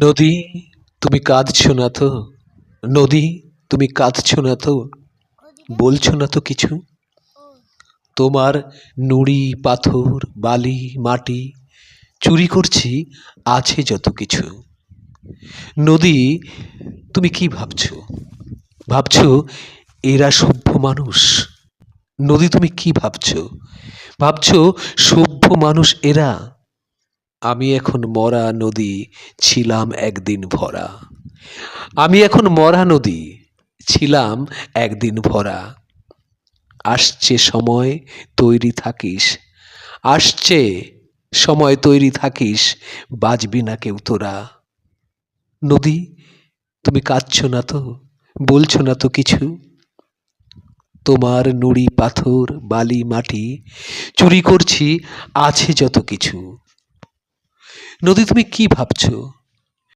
নদী, তুমি কাঁদছো না তো? নদী, তুমি কাঁদছো না তো? বলছো না তো কিছু? তোমার নুড়ি পাথর বালি মাটি চুরি করছি আছে যত কিছু। নদী, তুমি কি ভাবছো? ভাবছো এরা সভ্য মানুষ? নদী, তুমি কি ভাবছো? ভাবছো সভ্য মানুষ এরা? আমি এখন মরা নদী, ছিলাম একদিন ভরা। আমি এখন মরা নদী, ছিলাম একদিন ভরা। আসছে সময়, তৈরি থাকিস। আসছে সময়, তৈরি থাকিস, বাঁচবি না কেউ তোরা। নদী, তুমি কাঁদছো না তো? বলছো না তো কিছু? তোমার নুড়ি পাথর বালি মাটি চুরি করছি আছে যত কিছু। নদী, তুমি কি ভাবছো?